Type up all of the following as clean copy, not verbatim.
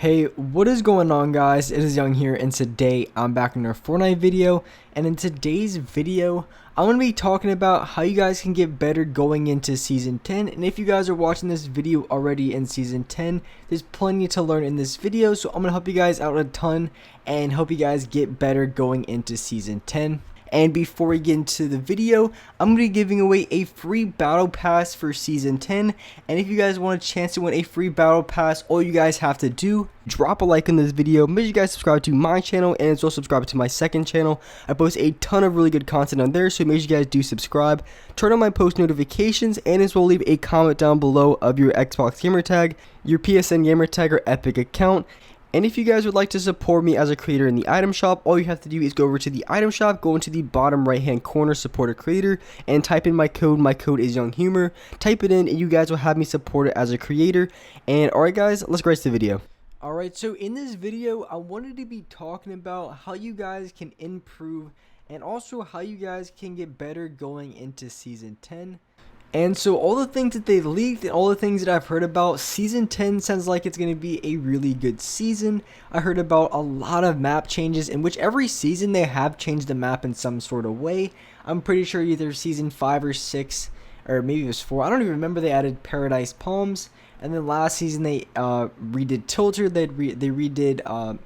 Hey, what is going on, guys? It is Young here, and today I'm back in our Fortnite video. And in today's video, I'm going to be talking about how you guys can get better going into Season 10. And if you guys are watching this video already in Season 10, there's plenty to learn in this video. So I'm going to help you guys out a ton and help you guys get better going into Season 10. And before we get into the video, I'm going to be giving away a free battle pass for Season 10. And if you guys want a chance to win a free battle pass, all you guys have to do, drop a like on this video, make sure you guys subscribe to my channel and as well subscribe to my second channel. I post a ton of really good content on there, so make sure you guys do subscribe. Turn on my post notifications and as well leave a comment down below of your Xbox gamer tag, your PSN gamer tag, or Epic account. And if you guys would like to support me as a creator in the item shop, all you have to do is go over to the item shop, go into the bottom right hand corner, support a creator, and type in my code. My code is Young Humor. Type it in and you guys will have me supported as a creator. And alright guys, let's get to the video. Alright, so in this video, I wanted to be talking about how you guys can improve and also how you guys can get better going into Season 10. And so all the things that they've leaked and all the things that I've heard about, Season 10 sounds like it's going to be a really good season. I heard about a lot of map changes, in which every season they have changed the map in some sort of way. I'm pretty sure either Season 5 or 6, or maybe it was 4. I don't even remember. They added Paradise Palms. And then last season they redid Tilter. They redid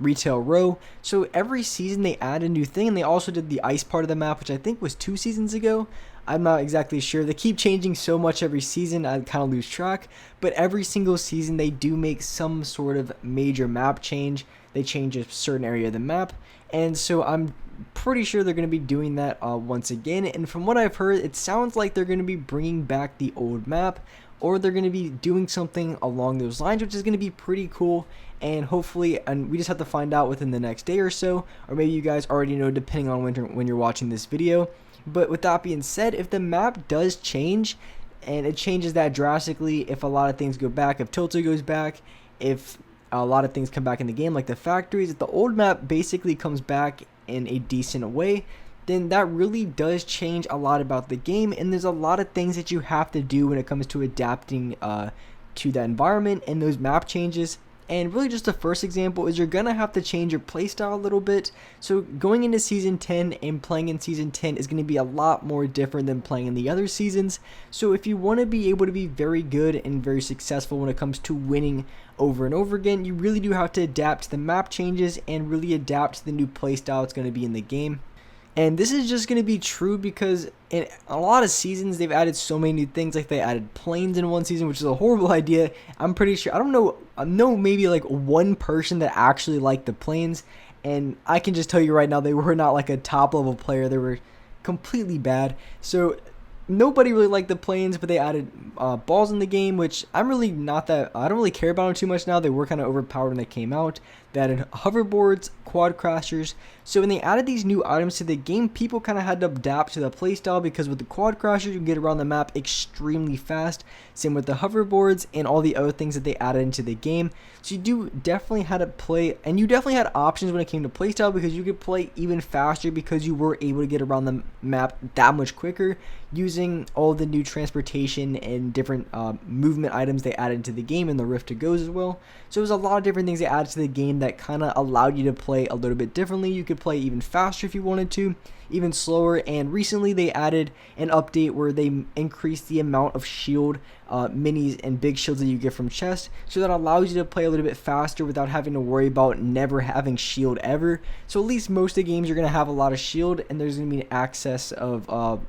Retail Row. So every season they add a new thing, and they also did the ice part of the map, which I think was 2 seasons ago. I'm not exactly sure. They keep changing so much every season, I kind of lose track. But every single season they do make some sort of major map change. They change a certain area of the map, and so I'm pretty sure they're going to be doing that once again. And from what I've heard, it sounds like they're going to be bringing back the old map, or they're going to be doing something along those lines, which is going to be pretty cool. And hopefully, and we just have to find out within the next day or so, or maybe you guys already know depending on when you're watching this video. But with that being said, if the map does change, and it changes that drastically, if a lot of things go back, if Tilted goes back, if a lot of things come back in the game, like the factories, if the old map basically comes back in a decent way, then that really does change a lot about the game. And there's a lot of things that you have to do when it comes to adapting to that environment and those map changes. And really just the first example is you're going to have to change your playstyle a little bit. So going into Season 10 and playing in Season 10 is going to be a lot more different than playing in the other seasons. So if you want to be able to be very good and very successful when it comes to winning over and over again, you really do have to adapt to the map changes and really adapt to the new playstyle it's going to be in the game. And this is just going to be true because in a lot of seasons they've added so many new things. Like they added planes in one season, which is a horrible idea. I'm pretty sure, I know maybe like one person that actually liked the planes, and I can just tell you right now they were not like a top level player. They were completely bad. So nobody really liked the planes, but they added balls in the game, which I don't really care about them too much now. They were kind of overpowered when they came out. They added hoverboards, quad crashers. So when they added these new items to the game, people kind of had to adapt to the playstyle, because with the quad crashers you can get around the map extremely fast. Same with the hoverboards and all the other things that they added into the game. So you do definitely had to play, and you definitely had options when it came to playstyle, because you could play even faster because you were able to get around the map that much quicker using all the new transportation and different movement items they added to the game, and the Rift to Goes as well. So there's a lot of different things they added to the game that kind of allowed you to play a little bit differently. You could play even faster if you wanted to, even slower. And recently they added an update where they increased the amount of shield minis and big shields that you get from chests, so that allows you to play a little bit faster without having to worry about never having shield ever. So at least most of the games you're going to have a lot of shield, and there's going to be an access of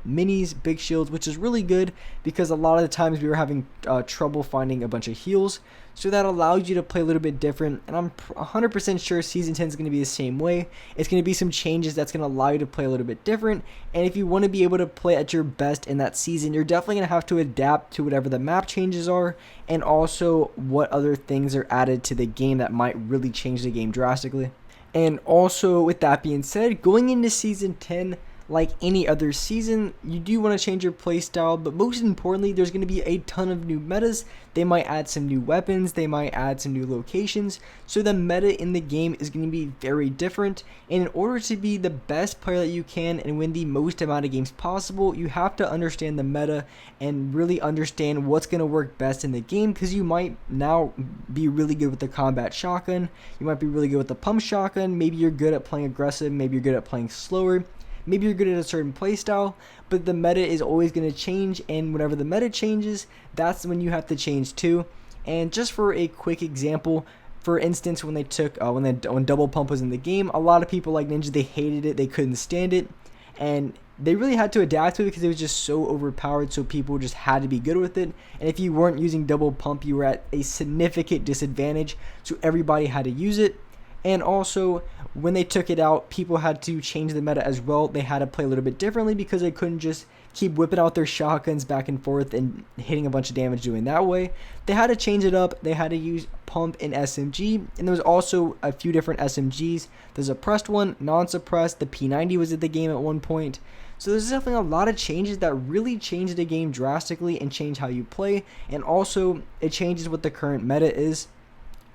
minis, big shields, which is really good, because a lot of the times we were having trouble finding a bunch of heals. So that allows you to play a little bit different, and I'm 100% sure Season 10 is going to be the same way. It's going to be some changes that's going to allow you to play a little bit different, and if you want to be able to play at your best in that season, you're definitely going to have to adapt to whatever the map changes are, and also what other things are added to the game that might really change the game drastically. And also, with that being said, going into Season 10, like any other season, you do want to change your playstyle, but most importantly, there's going to be a ton of new metas. They might add some new weapons, they might add some new locations, so the meta in the game is going to be very different. And in order to be the best player that you can and win the most amount of games possible, you have to understand the meta and really understand what's going to work best in the game, because you might now be really good with the combat shotgun, you might be really good with the pump shotgun, maybe you're good at playing aggressive, maybe you're good at playing slower. Maybe you're good at a certain playstyle, but the meta is always going to change, and whenever the meta changes, that's when you have to change too. And just for a quick example, for instance, when they took when double pump was in the game, a lot of people like Ninja, they hated it, they couldn't stand it, and they really had to adapt to it because it was just so overpowered, so people just had to be good with it. And if you weren't using double pump, you were at a significant disadvantage, so everybody had to use it. And also, when they took it out, people had to change the meta as well. They had to play a little bit differently because they couldn't just keep whipping out their shotguns back and forth and hitting a bunch of damage doing that way. They had to change it up. They had to use pump and SMG, and there was also a few different SMGs. There's a pressed one, non-suppressed. The P90 was in the game at one point. So there's definitely a lot of changes that really change the game drastically and change how you play, and also it changes what the current meta is.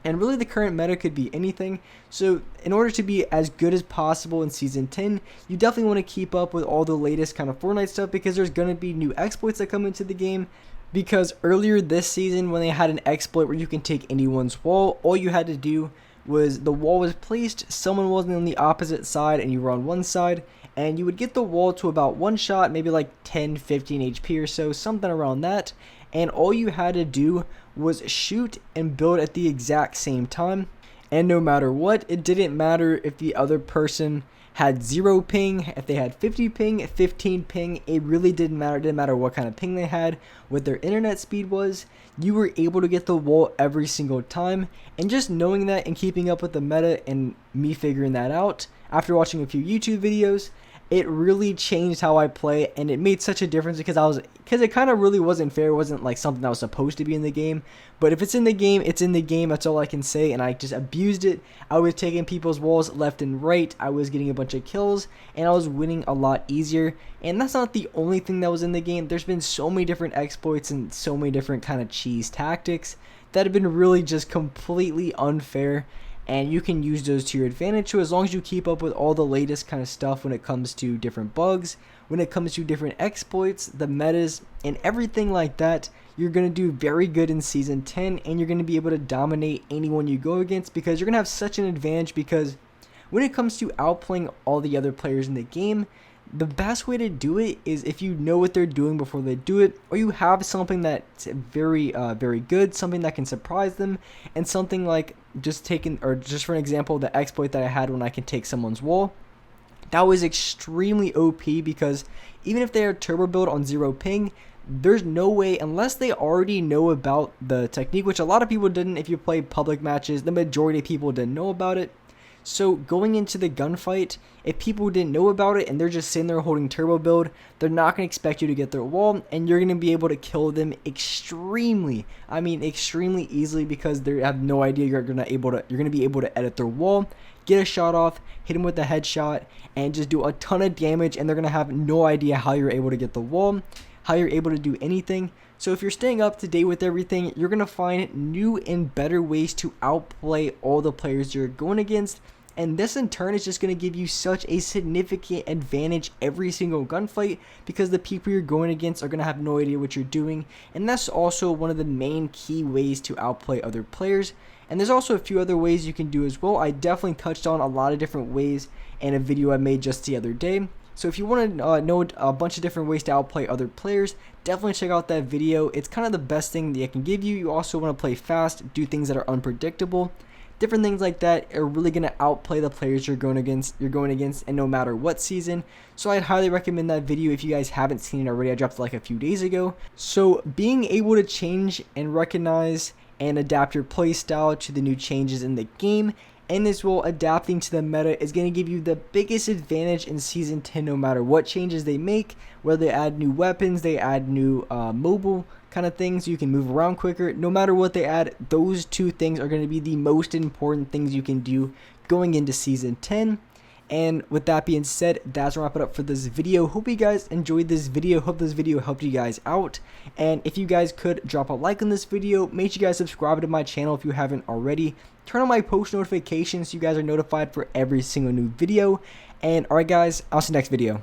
And really the current meta could be anything. So in order to be as good as possible in Season 10, you definitely want to keep up with all the latest kind of Fortnite stuff, because there's going to be new exploits that come into the game. Because earlier this season, when they had an exploit where you can take anyone's wall, all you had to do was the wall was placed, someone wasn't on the opposite side and you were on one side, and you would get the wall to about one shot, maybe like 10, 15 HP or so, something around that. And all you had to do was shoot and build at the exact same time. And no matter what, it didn't matter if the other person had 0 ping, if they had 50 ping, 15 ping, it really didn't matter. It didn't matter what kind of ping they had, what their internet speed was. You were able to get the wall every single time. And just knowing that and keeping up with the meta and me figuring that out after watching a few YouTube videos, it really changed how I play, and it made such a difference because it kind of really wasn't fair. It wasn't like something that was supposed to be in the game, but if it's in the game, it's in the game. That's all I can say, and I just abused it. I was taking people's walls left and right. I was getting a bunch of kills, and I was winning a lot easier. And that's not the only thing that was in the game. There's been so many different exploits and so many different kind of cheese tactics that have been really just completely unfair. And you can use those to your advantage. So as long as you keep up with all the latest kind of stuff when it comes to different bugs, when it comes to different exploits, the metas, and everything like that, you're going to do very good in Season 10, and you're going to be able to dominate anyone you go against, because you're going to have such an advantage. Because when it comes to outplaying all the other players in the game, the best way to do it is if you know what they're doing before they do it, or you have something that's very good, something that can surprise them, and something like just for an example, the exploit that I had when I can take someone's wall. That was extremely OP, because even if they are turbo build on 0 ping, there's no way, unless they already know about the technique, which a lot of people didn't. If you play public matches, the majority of people didn't know about it. So going into the gunfight, if people didn't know about it and they're just sitting there holding turbo build, they're not going to expect you to get their wall, and you're going to be able to kill them extremely easily, because they have no idea you're going to be able to edit their wall, get a shot off, hit them with a headshot, and just do a ton of damage, and they're going to have no idea how you're able to get the wall, how you're able to do anything. So if you're staying up to date with everything, you're going to find new and better ways to outplay all the players you're going against. And this in turn is just going to give you such a significant advantage every single gunfight, because the people you're going against are going to have no idea what you're doing. And that's also one of the main key ways to outplay other players. And there's also a few other ways you can do as well. I definitely touched on a lot of different ways in a video I made just the other day. So if you want to know a bunch of different ways to outplay other players, definitely check out that video. It's kind of the best thing that it can give you. You also want to play fast, do things that are unpredictable. Different things like that are really going to outplay the players you're going against, and no matter what season. So I'd highly recommend that video if you guys haven't seen it already. I dropped it like a few days ago. So being able to change and recognize and adapt your playstyle to the new changes in the game, and as well adapting to the meta, is going to give you the biggest advantage in Season 10 no matter what changes they make, whether they add new weapons, they add new mobile kind of things, you can move around quicker. No matter what they add, those two things are going to be the most important things you can do going into Season 10. And with that being said, that's wrap it up for this video. Hope you guys enjoyed this video. Hope this video helped you guys out. And if you guys could drop a like on this video, make sure you guys subscribe to my channel if you haven't already. Turn on my post notifications so you guys are notified for every single new video. And alright guys, I'll see you next video.